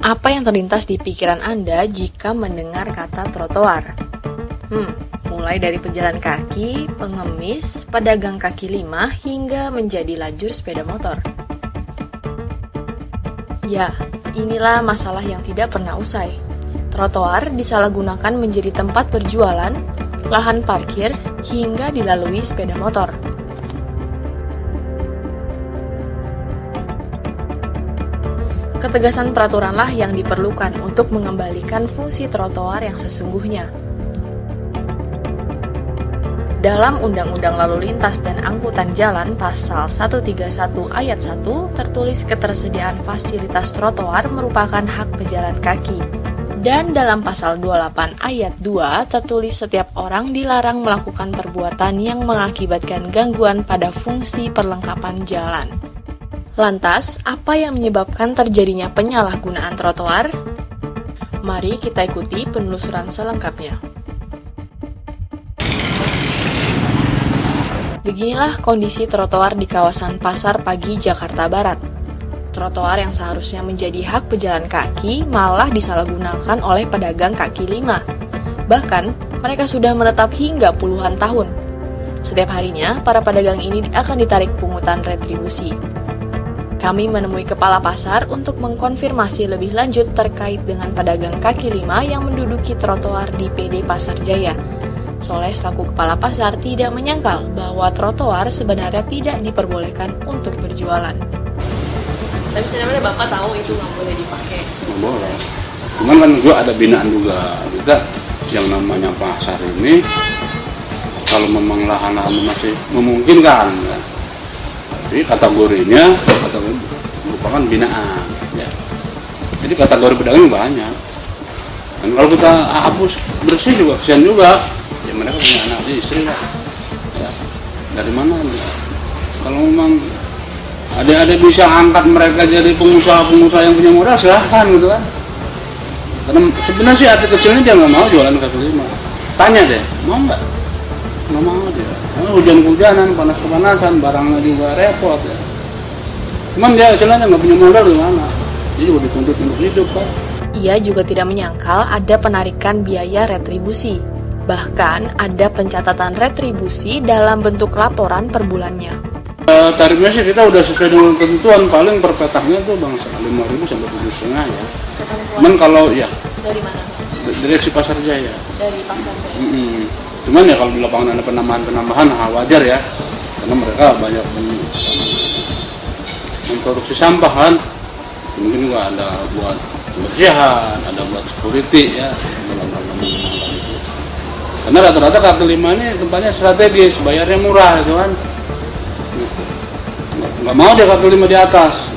Apa yang terlintas di pikiran Anda jika mendengar kata trotoar? Mulai dari pejalan kaki, pengemis, pedagang kaki lima, hingga menjadi lajur sepeda motor. Ya, inilah masalah yang tidak pernah usai. Trotoar disalahgunakan menjadi tempat berjualan, lahan parkir, hingga dilalui sepeda motor. Ketegasan peraturanlah yang diperlukan untuk mengembalikan fungsi trotoar yang sesungguhnya. Dalam Undang-Undang Lalu Lintas dan Angkutan Jalan Pasal 131 Ayat 1 tertulis ketersediaan fasilitas trotoar merupakan hak pejalan kaki. Dan dalam Pasal 28 Ayat 2 tertulis setiap orang dilarang melakukan perbuatan yang mengakibatkan gangguan pada fungsi perlengkapan jalan. Lantas, apa yang menyebabkan terjadinya penyalahgunaan trotoar? Mari kita ikuti penelusuran selengkapnya. Beginilah kondisi trotoar di kawasan Pasar Pagi, Jakarta Barat. Trotoar yang seharusnya menjadi hak pejalan kaki malah disalahgunakan oleh pedagang kaki lima. Bahkan, mereka sudah menetap hingga puluhan tahun. Setiap harinya, para pedagang ini akan ditarik pungutan retribusi. Kami menemui kepala pasar untuk mengkonfirmasi lebih lanjut terkait dengan pedagang kaki lima yang menduduki trotoar di PD Pasar Jaya. Soleh selaku kepala pasar tidak menyangkal bahwa trotoar sebenarnya tidak diperbolehkan untuk berjualan. Tapi sebenarnya Bapak tahu itu nggak boleh dipakai. Nggak boleh. Cuman kan juga ada binaan juga. Kita yang namanya pasar ini, kalau memang lahan-lahan masih memungkinkan, ya. Jadi kategorinya merupakan binaan. Ya. Jadi kategori pedagang banyak. Dan kalau kita hapus bersih juga, kesian juga. Ya mereka punya anak istri lah. Ya. Dari mana? Ya. Kalau memang ada bisa angkat mereka jadi pengusaha-pengusaha yang punya modal, silahkan gitu kan. Karena sebenarnya sih hati kecilnya dia nggak mau jualan kaki lima. Tanya deh, mau nggak? Nggak mau dia. Hujan-hujanan, panas-kepanasan, barangnya juga repot ya. Cuman dia istilahnya nggak punya modal di mana. Jadi udah dituntut untuk hidup kan. Ia juga tidak menyangkal ada penarikan biaya retribusi. Bahkan ada pencatatan retribusi dalam bentuk laporan per bulannya. Tarifnya sih kita udah sesuai dengan ketentuan, paling per petaknya tuh Bang 5.000 sampai 7.500 ya. Cuman kalau ya dari mana? Direksi Pasar Jaya. Dari Pasar Jaya. Cuman ya kalau di lapangan ada penambahan wajar ya, karena mereka banyak memproduksi sampah kan. Mungkin juga ada buat kebersihan, ada buat security ya dalam itu. Karena rata-rata kaki lima ini tempatnya strategis, bayarnya murah gitu kan. Nggak mau dia kaki lima di atas,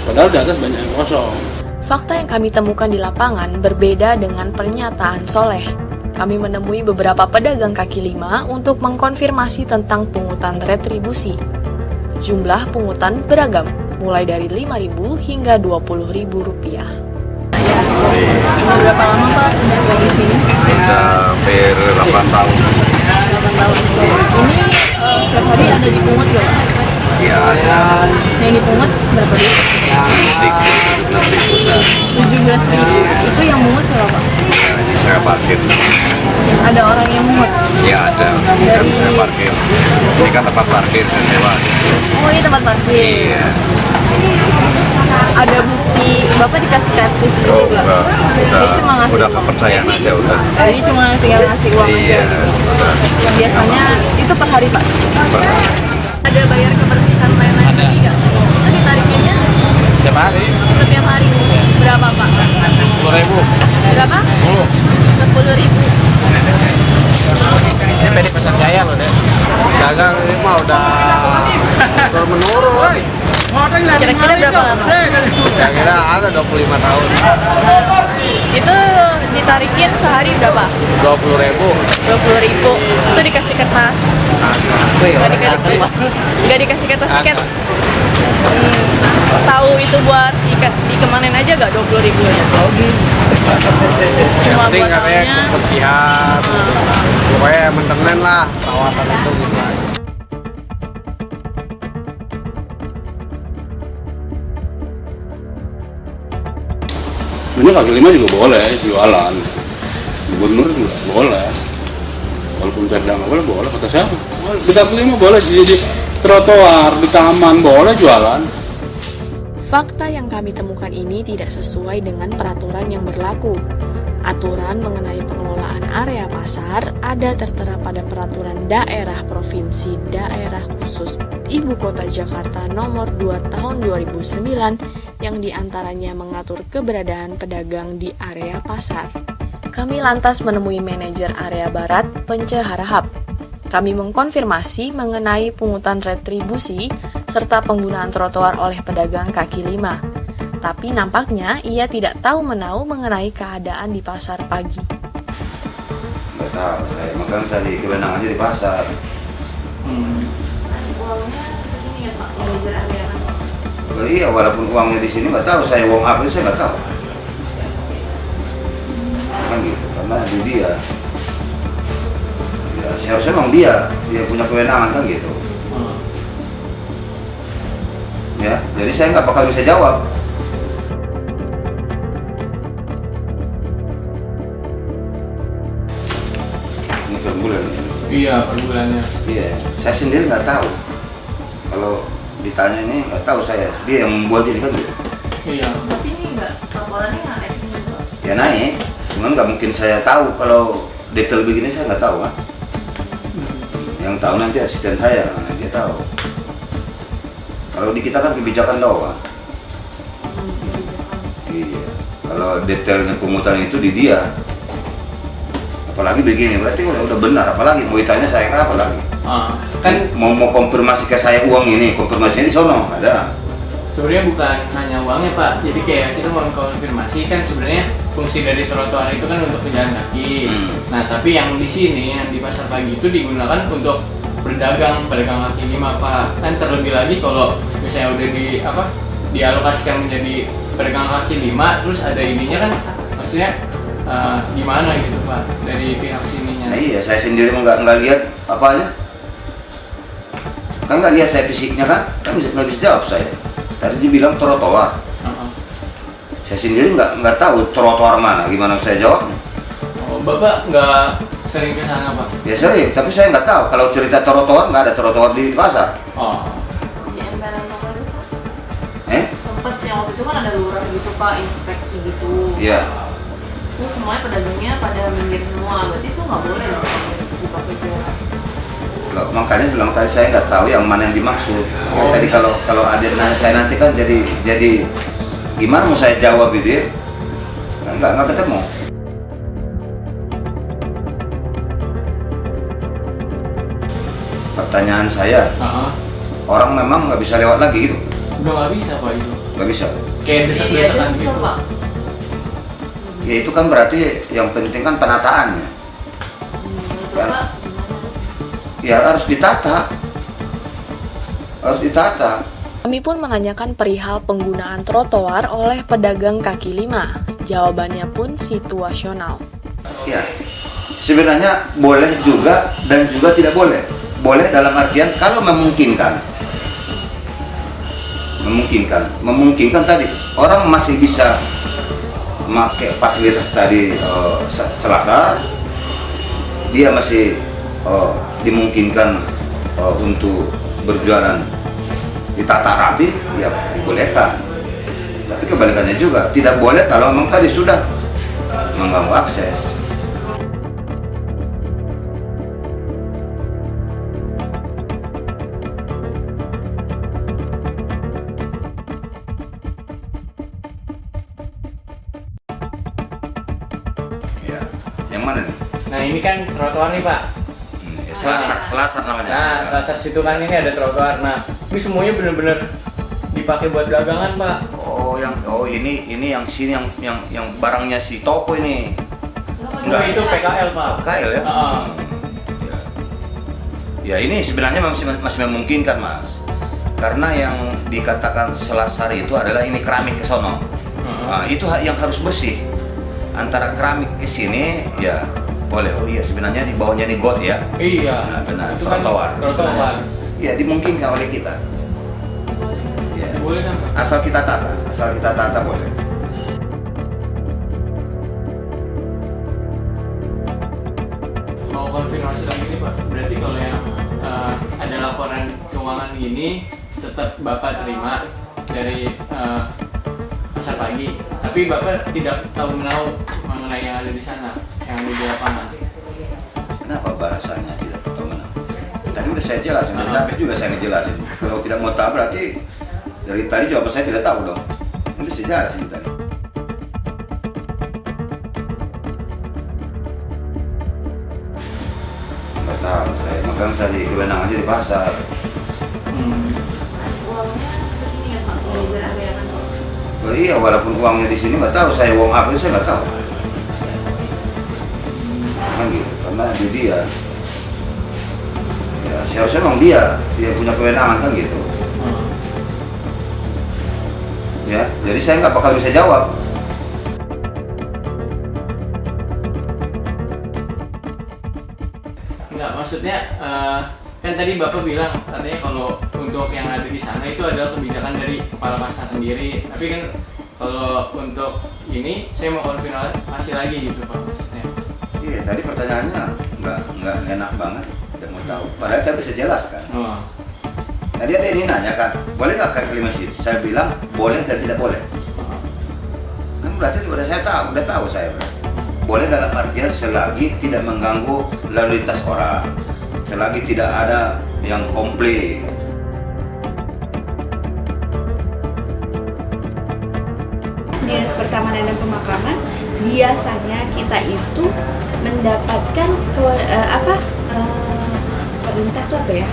padahal di atas banyak yang kosong. Fakta yang kami temukan di lapangan berbeda dengan pernyataan Soleh. Kami menemui beberapa pedagang kaki lima untuk mengkonfirmasi tentang pungutan retribusi. Jumlah pungutan beragam, mulai dari Rp5.000 hingga Rp20.000. Berapa lama Pak dagang di sini? Sudah hampir 8 tahun. 8 tahun. Ini setiap hari ada dipungut nggak Pak? Iya, ada. Yang dipungut berapa duit? Sedikit, 17.000. Itu yang mungut siapa Pak? ini saya parkir. Ada orang yang mungut? Iya, ada. Kan saya parkir. Ini kan tempat parkir dan sewa. Oh, ini tempat parkir. Iya. Ada bukti Bapak dikasih kartis Oh, juga? enggak. Jadi cuma ngasih Udah uang? kepercayaan aja udah. Jadi cuma tinggal ngasih uang aja Iya, gitu? udah. Biasanya itu per hari Pak? Per hari. Ada bayar kebersihan lain-lain lagi nggak? Itu ditarikinnya Setiap hari. setiap hari? Berapa Pak? 10.000. Berapa? 10.000. Ini PD Pasar Jaya loh deh. Dagang ini mah udah turun menurun. Kira-kira berapa lama? Kira-kira ada 25 tahun. Itu ditarikin sehari berapa? 20.000. 20.000. Itu dikasih kertas? Nggak dikasih kertas tiket? Tahu itu buat dikemanin aja nggak 20.000 nya? Cuma Yang penting buat katanya tahunya. kebersihan, pokoknya maintenance lah perawatan itu gitu. Sebenarnya kaki lima juga boleh jualan, gubernur juga boleh, walaupun perda nggak boleh, boleh kata siapa? Di kaki lima boleh, di trotoar, di taman boleh jualan. Fakta yang kami temukan ini tidak sesuai dengan peraturan yang berlaku. Aturan mengenai pengelolaan area pasar ada tertera pada Peraturan Daerah Provinsi Daerah Khusus Ibu Kota Jakarta Nomor 2 Tahun 2009 yang diantaranya mengatur keberadaan pedagang di area pasar. Kami lantas menemui manajer area Barat, Pence Harahap. Kami mengkonfirmasi mengenai pungutan retribusi serta penggunaan trotoar oleh pedagang kaki lima. Tapi nampaknya ia tidak tahu menahu mengenai keadaan di pasar pagi. Nggak tahu saya, makanya tadi kewenangannya di pasar. Uangnya ke sini ya Pak, manajer area kan? Oh, iya, walaupun uangnya di sini nggak tahu saya uang apa saya nggak tahu. Kan gitu, karena di dia. Ya, seharusnya memang dia punya kewenangan kan gitu. Ya, jadi saya nggak bakal bisa jawab. Ini per bulan. Iya, per bulannya. Iya, saya sendiri nggak tahu. Kalau ditanya ini nggak tahu saya. Dia yang membuat ini kan gitu. Iya. Tapi ini enggak, laporannya nggak naik ke sini Pak. Ya naik, cuman nggak mungkin saya tahu kalau detail begini saya nggak tahu kan. Yang tahu nanti asisten saya, dia tahu. Kalau di kita kan kebijakan doang. Iya. Kalau detailnya pungutan itu di dia. Apalagi begini, berarti udah benar. Apalagi mau ditanya saya apa lagi? Kan Mau konfirmasi ke saya uang ini, konfirmasinya di sono ada. sebenarnya bukan hanya uangnya Pak. Jadi kayak kita mau konfirmasi kan sebenarnya fungsi dari trotoar itu kan untuk pejalan kaki. Nah tapi yang di sini yang di pasar pagi itu digunakan untuk pedagang kaki lima Pak. Kan terlebih lagi kalau misalnya udah dialokasikan menjadi pedagang kaki lima, terus ada ininya kan maksudnya gimana gitu Pak dari pihak sininya? Nah iya, saya sendiri nggak lihat apanya. Kan nggak lihat saya fisiknya kan nggak bisa jawab saya. Tadi dibilang trotoar. Saya sendiri nggak tahu trotoar mana, gimana saya jawab? Oh, Bapak nggak sering ke sana Pak? Ya sering, tapi saya nggak tahu. Kalau cerita trotoar nggak ada trotoar di pasar. Oh. Di emperan nomor itu Pak. Sempet yang waktu itu kan ada lurah gitu Pak, inspeksi gitu. Iya. Ini semuanya pedagangnya pada minggir semua, berarti itu nggak boleh loh dipakai jalan. Loh, makanya bilang tadi saya nggak tahu yang mana yang dimaksud. Ya, tadi kalau ada nanya saya nanti kan jadi gimana mau saya jawab itu ya? Nggak ketemu. Pertanyaan saya, orang memang nggak bisa lewat lagi gitu? Udah nggak bisa Pak itu? Nggak bisa. Kayak desek-desekan gitu. Pak. Ya itu kan berarti yang penting kan penataannya. Bapak Ya harus ditata. Harus ditata. Kami pun menanyakan perihal penggunaan trotoar oleh pedagang kaki lima. Jawabannya pun situasional. Ya, sebenarnya boleh juga dan juga tidak boleh. Boleh dalam artian kalau memungkinkan. Memungkinkan tadi orang masih bisa memakai fasilitas tadi Selasar. Dia masih dimungkinkan untuk berjualan ditata rapi, ya dibolehkan. Tapi kebalikannya juga tidak boleh kalau memang tadi sudah mengganggu akses. Ya, yang mana nih? Nah ini kan trotoar nih Pak. Selasar namanya. Nah, Selasar situ kan ini ada trotoar. Nah, ini semuanya bener-bener dipakai buat dagangan, Pak. Ini yang sini yang barangnya si toko ini. Enggak, itu PKL, Pak. PKL ya? Ya ini sebenarnya masih memungkinkan, Mas. Karena yang dikatakan Selasar itu adalah ini keramik ke sono. Nah, itu yang harus bersih. Antara keramik ke sini ya boleh. Oh iya, sebenarnya di bawahnya ini got ya. Iya. Nah, benar. Itu kan trotoar. Ya dimungkinkan oleh kita. Ya. Boleh kan, Pak? Asal kita tata boleh. mau konfirmasi lagi nih Pak. Berarti kalau yang ada laporan keuangan gini tetap Bapak terima dari pasar pagi, tapi Bapak tidak tahu menahu mengenai yang ada di sana, yang ada di lapangan. Kenapa bahasanya tidak tahu menahu? Tadi udah saya jelasin, udah capek juga saya ngejelasin. Kalau tidak mau tahu berarti dari tadi jawaban saya tidak tahu dong. Udah saya jelasin tadi. Nggak tahu saya, makanya tadi kewenangannya di pasar. Uangnya kesini ya Pak, belajar area kantor. Oh iya, walaupun uangnya di sini nggak tahu saya uang apa saya nggak tahu. Kan gitu, karena dia ya seharusnya memang dia punya kewenangan kan gitu. Ya, jadi saya nggak bakal bisa jawab. Enggak, maksudnya kan tadi Bapak bilang katanya kalau untuk yang ada di sana itu adalah kebijakan dari kepala pasar sendiri. Tapi kan kalau untuk ini saya mau konfirmasi lagi gitu Pak maksudnya. Iya, tadi pertanyaannya nggak enak banget, tidak mau tahu. Padahal tadi saya jelaskan. Oh. Tadi ada ini nanya kan, boleh nggak kaki lima situ? Saya bilang boleh dan tidak boleh. Kan berarti udah saya tahu, udah tahu saya berarti. Boleh dalam artian selagi tidak mengganggu lalu lintas orang, selagi tidak ada yang komplain. Dinas Pertamanan dan Pemakaman biasanya kita itu mendapatkan perintah tuh apa ya?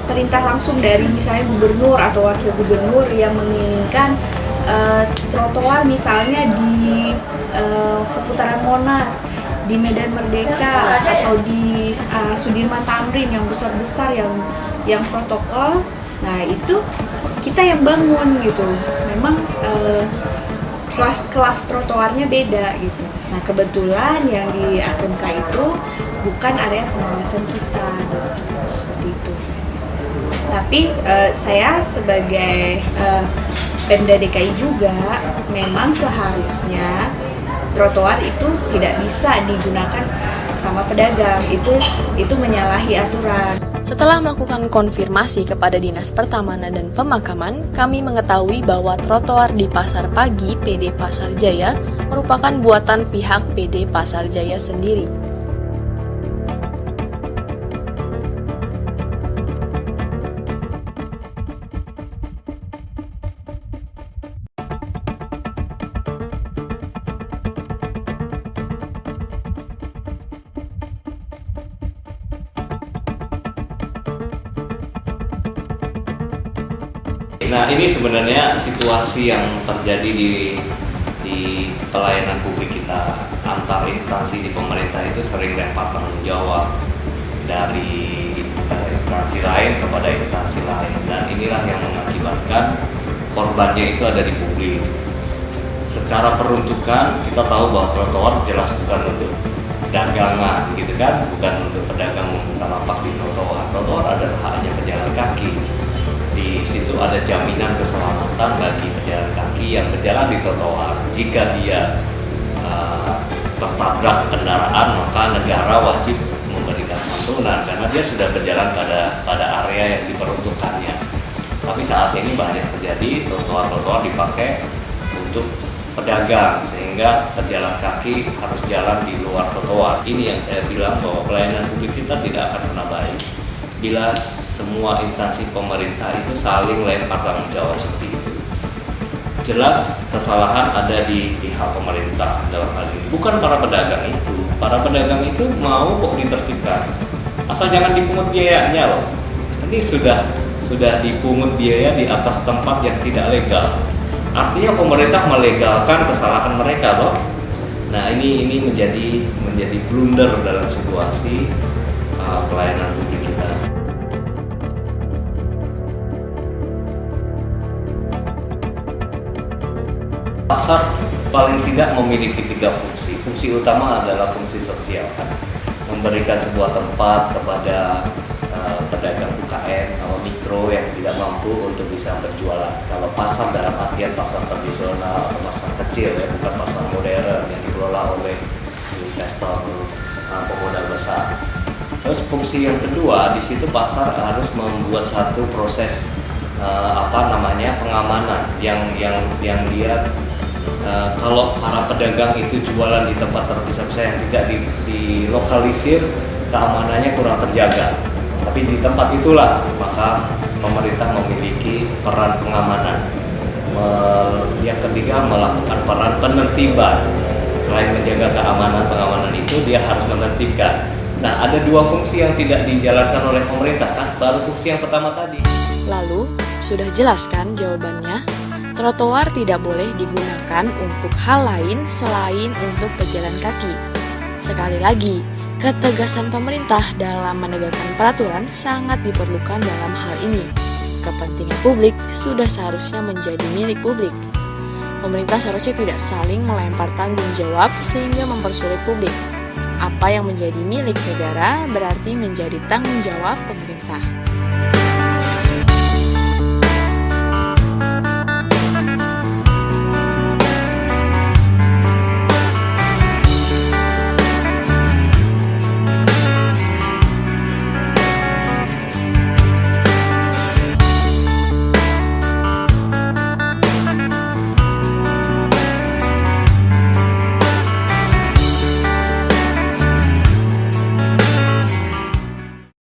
Perintah langsung dari misalnya gubernur atau wakil gubernur yang menginginkan trotoar misalnya di seputaran Monas, di Medan Merdeka atau di Sudirman Tamrin yang besar-besar yang protokol. Nah itu kita yang bangun gitu. Memang kelas trotoarnya beda gitu. Nah kebetulan yang di SMK itu bukan area pengawasan kita gitu, seperti itu. Tapi saya sebagai Pemda DKI juga memang seharusnya trotoar itu tidak bisa digunakan sama pedagang, itu menyalahi aturan. Setelah melakukan konfirmasi kepada Dinas Pertamanan dan Pemakaman, kami mengetahui bahwa trotoar di Pasar Pagi PD Pasar Jaya merupakan buatan pihak PD Pasar Jaya sendiri. Nah ini sebenarnya situasi yang terjadi di pelayanan publik kita, antar instansi di pemerintah itu sering lempar tanggung jawab dari instansi lain kepada instansi lain, dan inilah yang mengakibatkan korbannya itu ada di publik. Secara peruntukan kita tahu bahwa trotoar jelas bukan untuk dagangan gitu kan, bukan untuk pedagang membuka lapak di trotoar. Trotoar adalah haknya pejalan kaki. Di situ ada jaminan keselamatan bagi pejalan kaki yang berjalan di trotoar. Jika dia tertabrak kendaraan, maka negara wajib memberikan santunan karena dia sudah berjalan pada area yang diperuntukkannya. Tapi saat ini banyak terjadi trotoar dipakai untuk pedagang sehingga pejalan kaki harus jalan di luar trotoar. Ini yang saya bilang bahwa pelayanan publik kita tidak akan pernah baik bila semua instansi pemerintah itu saling lempar tanggung jawab seperti itu. Jelas kesalahan ada di pihak pemerintah dalam hal ini, bukan para pedagang itu. Para pedagang itu mau kok ditertibkan, asal jangan dipungut biayanya loh. Ini sudah dipungut biaya di atas tempat yang tidak legal. Artinya pemerintah melegalkan kesalahan mereka loh. Nah ini menjadi blunder dalam situasi pelayanan publik kita. Pasar paling tidak memiliki 3 fungsi. Fungsi utama adalah fungsi sosial, kan? Memberikan sebuah tempat kepada pedagang UKM atau mikro yang tidak mampu untuk bisa berjualan. Kalau pasar dalam artian pasar tradisional atau pasar kecil ya, bukan pasar modern yang dikelola oleh investor pemodal besar pasar. Terus fungsi yang kedua, di situ pasar harus membuat satu proses pengamanan yang dia kalau para pedagang itu jualan di tempat terpisah-pisah yang tidak dilokalisir, keamanannya kurang terjaga. Tapi di tempat itulah maka pemerintah memiliki peran pengamanan. Yang ketiga, melakukan peran penertiban. Selain menjaga pengamanan itu dia harus menertibkan. Nah, ada dua fungsi yang tidak dijalankan oleh pemerintah kan, baru fungsi yang pertama tadi. Lalu, sudah jelas kan jawabannya? Trotoar tidak boleh digunakan untuk hal lain selain untuk pejalan kaki. Sekali lagi, ketegasan pemerintah dalam menegakkan peraturan sangat diperlukan dalam hal ini. Kepentingan publik sudah seharusnya menjadi milik publik. Pemerintah seharusnya tidak saling melempar tanggung jawab sehingga mempersulit publik. Apa yang menjadi milik negara berarti menjadi tanggung jawab pemerintah.